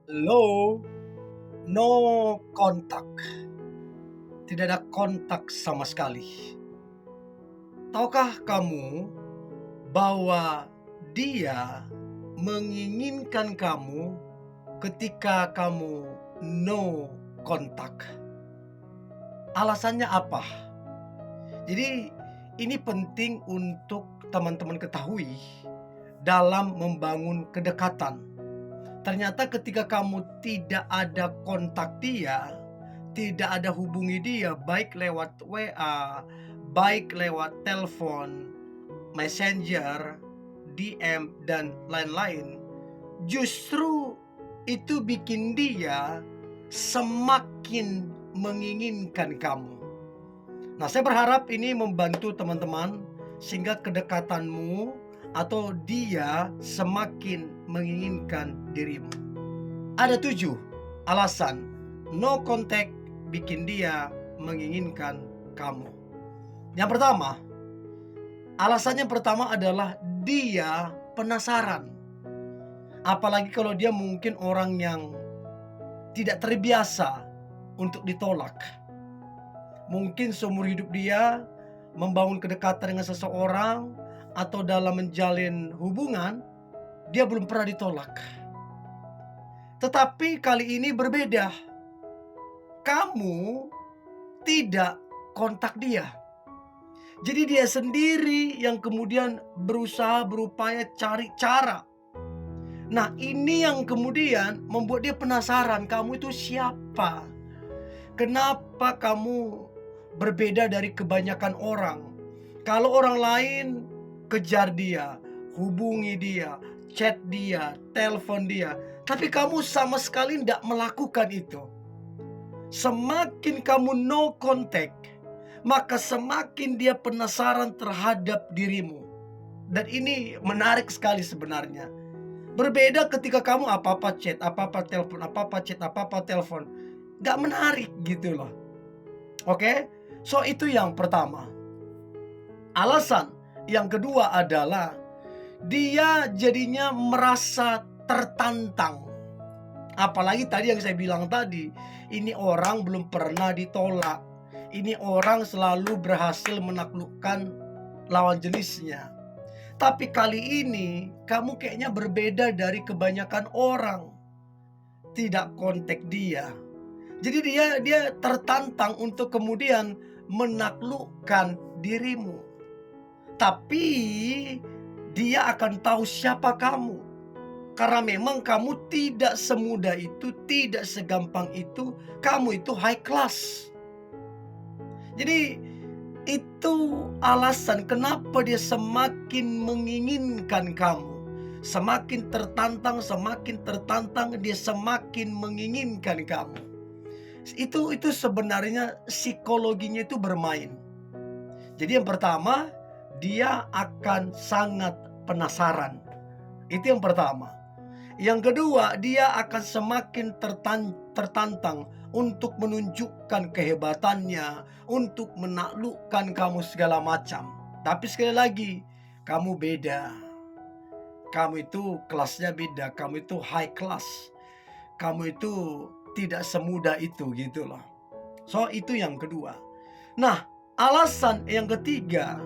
Low, no kontak. Tidak ada kontak sama sekali. Tahukah kamu bahwa dia menginginkan kamu ketika kamu no kontak? Alasannya apa? Jadi ini penting untuk teman-teman ketahui dalam membangun kedekatan. Ternyata ketika kamu tidak ada kontak dia, tidak ada hubungi dia, baik lewat WA, baik lewat telepon, messenger, DM, dan lain-lain, justru itu bikin dia semakin menginginkan kamu. Nah, saya berharap ini membantu teman-teman sehingga kedekatanmu atau dia semakin menginginkan dirimu. Ada 7 alasan no contact bikin dia menginginkan kamu. Yang pertama, alasannya pertama adalah dia penasaran. Apalagi kalau dia mungkin orang yang tidak terbiasa untuk ditolak. Mungkin seumur hidup dia membangun kedekatan dengan seseorang atau dalam menjalin hubungan, dia belum pernah ditolak. Tetapi kali ini berbeda. Kamu tidak kontak dia. Jadi dia sendiri yang kemudian berusaha berupaya cari cara. Nah, ini yang kemudian membuat dia penasaran, kamu itu siapa? Kenapa kamu berbeda dari kebanyakan orang? Kalau orang lain kejar dia, hubungi dia, chat dia, telepon dia, tapi kamu sama sekali tidak melakukan itu. Semakin kamu no contact, maka semakin dia penasaran terhadap dirimu. Dan ini menarik sekali sebenarnya. Berbeda ketika kamu apa-apa chat, apa-apa telepon, apa-apa chat, apa-apa telepon. Gak menarik gitu loh. Oke? So itu yang pertama. Alasan yang kedua adalah dia jadinya merasa tertantang. Apalagi tadi yang saya bilang tadi, ini orang belum pernah ditolak. Ini orang selalu berhasil menaklukkan lawan jenisnya. Tapi kali ini kamu kayaknya berbeda dari kebanyakan orang. Tidak kontak dia. Jadi dia tertantang untuk kemudian menaklukkan dirimu. Tapi dia akan tahu siapa kamu. Karena memang kamu tidak semudah itu, tidak segampang itu, kamu itu high class. Jadi itu alasan kenapa dia semakin menginginkan kamu. Semakin tertantang, dia semakin menginginkan kamu. Itu sebenarnya psikologinya itu bermain. Jadi yang pertama, dia akan sangat penasaran. Itu yang pertama. Yang kedua, dia akan semakin tertantang untuk menunjukkan kehebatannya, untuk menaklukkan kamu segala macam. Tapi sekali lagi, kamu beda. Kamu itu kelasnya beda, kamu itu high class. Kamu itu tidak semudah itu gitu loh. So itu yang kedua. Nah, alasan yang ketiga,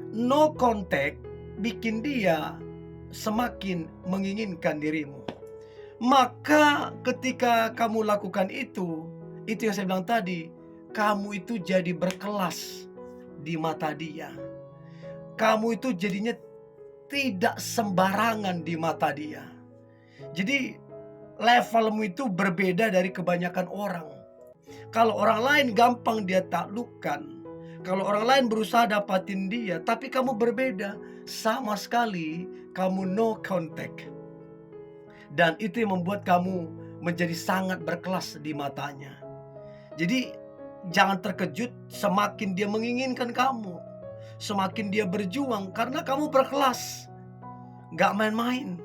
no contact bikin dia semakin menginginkan dirimu. Maka ketika kamu lakukan itu yang saya bilang tadi, kamu itu jadi berkelas di mata dia. Kamu itu jadinya tidak sembarangan di mata dia. Jadi levelmu itu berbeda dari kebanyakan orang. Kalau orang lain gampang dia taklukkan, kalau orang lain berusaha dapatin dia, tapi kamu berbeda. Sama sekali kamu no contact. Dan itu yang membuat kamu menjadi sangat berkelas di matanya. Jadi jangan terkejut semakin dia menginginkan kamu, semakin dia berjuang karena kamu berkelas. Gak main-main.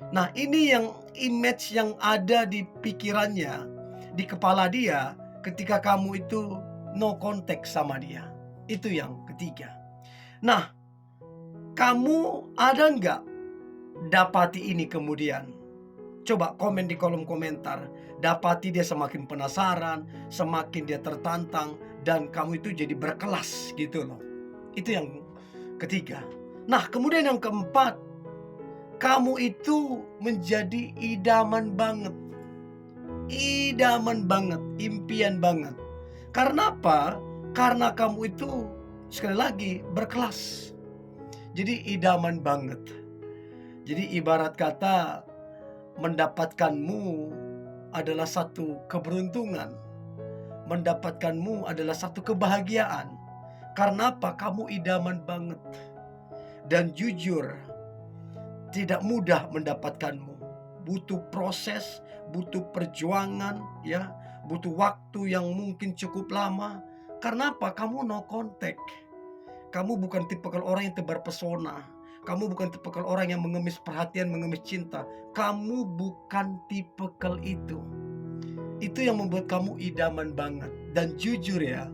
Nah, ini yang image yang ada di pikirannya, di kepala dia ketika kamu itu no contact sama dia. Itu yang ketiga. Nah, kamu ada nggak dapati ini kemudian? Coba komen di kolom komentar. Dapati dia semakin penasaran, semakin dia tertantang, dan kamu itu jadi berkelas gitu loh. Itu yang ketiga. Nah, kemudian yang keempat, kamu itu menjadi idaman banget. Idaman banget, impian banget. Karena apa? Karena kamu itu sekali lagi berkelas. Jadi idaman banget. Jadi ibarat kata mendapatkanmu adalah satu keberuntungan. Mendapatkanmu adalah satu kebahagiaan. Karena apa? Kamu idaman banget. Dan jujur, tidak mudah mendapatkanmu. Butuh proses, butuh perjuangan, ya, butuh waktu yang mungkin cukup lama. Karena apa? Kamu no contact. Kamu bukan tipikal orang yang tebar pesona. Kamu bukan tipikal orang yang mengemis perhatian, mengemis cinta. Kamu bukan tipikal itu. Itu yang membuat kamu idaman banget. Dan jujur ya,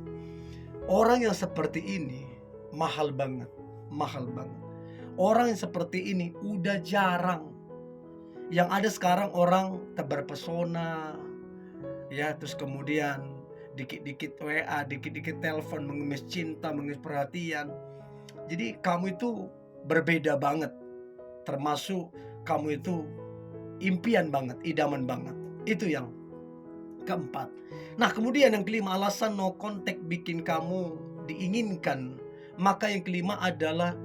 orang yang seperti ini mahal banget. Mahal banget. Orang yang seperti ini udah jarang. Yang ada sekarang orang tebar pesona, ya, terus kemudian dikit-dikit WA, dikit-dikit telepon, mengemis cinta, mengemis perhatian. Jadi kamu itu berbeda banget. Termasuk kamu itu impian banget, idaman banget. Itu yang keempat. Nah, kemudian yang kelima, alasan no contact bikin kamu diinginkan. Maka yang kelima adalah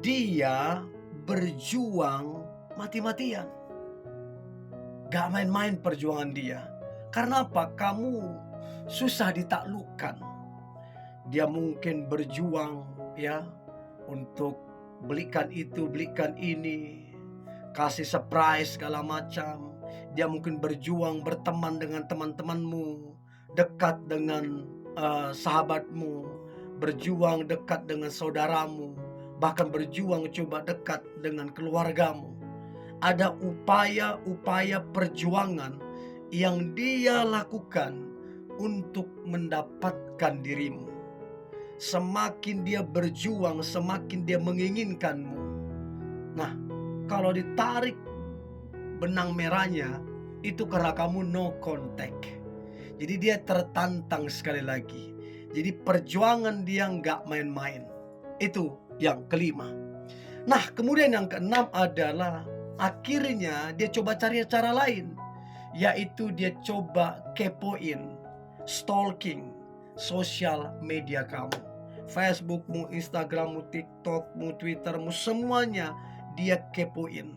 dia berjuang mati-matian. Gak main-main perjuangan dia. Karena apa? Kamu susah ditaklukkan. Dia mungkin berjuang, ya, untuk belikan itu, belikan ini, kasih surprise segala macam. Dia mungkin berjuang berteman dengan teman-temanmu, dekat dengan sahabatmu, berjuang dekat dengan saudaramu, bahkan berjuang coba dekat dengan keluargamu. Ada upaya-upaya perjuangan yang dia lakukan untuk mendapatkan dirimu. Semakin dia berjuang, semakin dia menginginkanmu. Nah, kalau ditarik benang merahnya, itu karena kamu no contact. Jadi dia tertantang sekali lagi. Jadi perjuangan dia nggak main-main. Itu yang kelima. Nah, kemudian yang keenam adalah akhirnya dia coba cari cara lain. Yaitu dia coba kepoin, stalking sosial media kamu. Facebookmu, Instagrammu, TikTokmu, Twittermu, semuanya dia kepoin.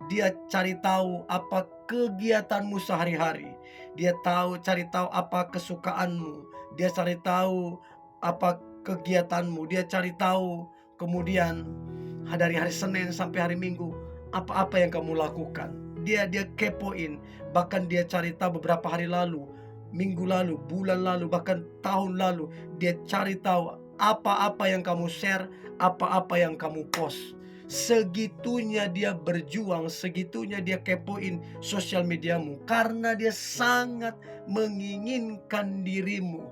Dia cari tahu apa kegiatanmu sehari-hari. Dia cari tahu apa kesukaanmu. Dia cari tahu apa kegiatanmu. Dia cari tahu kemudian dari hari Senin sampai hari Minggu apa-apa yang kamu lakukan. Dia kepoin. Bahkan dia cari tahu beberapa hari lalu, minggu lalu, bulan lalu, bahkan tahun lalu. Dia cari tahu apa-apa yang kamu share, apa-apa yang kamu post. Segitunya dia berjuang, segitunya dia kepoin sosial mediamu, karena dia sangat menginginkan dirimu.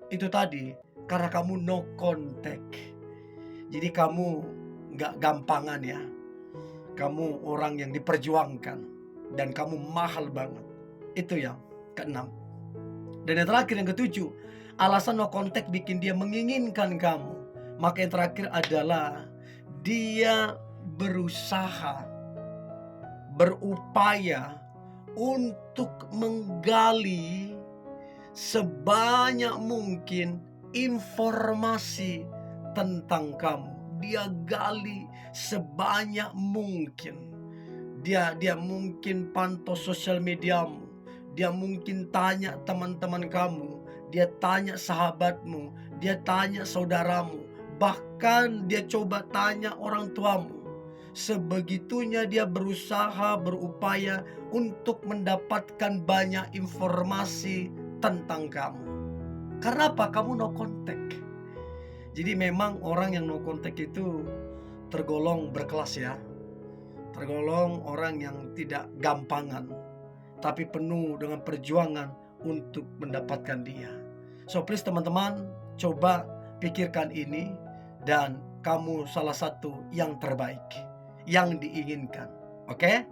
Itu tadi, karena kamu no contact. Jadi kamu gak gampangan ya. Kamu orang yang diperjuangkan, dan kamu mahal banget. Itu yang keenam. Dan yang terakhir, yang ketujuh, alasan no contact bikin dia menginginkan kamu. Maka yang terakhir adalah dia berusaha, berupaya untuk menggali sebanyak mungkin informasi tentang kamu. Dia gali sebanyak mungkin. Dia mungkin pantau sosial mediamu. Dia mungkin tanya teman-teman kamu. Dia tanya sahabatmu. Dia tanya saudaramu. Bahkan dia coba tanya orang tuamu. Sebegitunya dia berusaha, berupaya untuk mendapatkan banyak informasi tentang kamu. Karena apa? Kamu no contact. Jadi memang orang yang no contact itu tergolong berkelas ya. Tergolong orang yang tidak gampangan, tapi penuh dengan perjuangan untuk mendapatkan dia. So please teman-teman, coba pikirkan ini, dan kamu salah satu yang terbaik, yang diinginkan. Oke?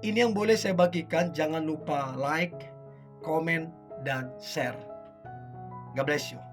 Ini yang boleh saya bagikan. Jangan lupa like, komen, dan share. God bless you.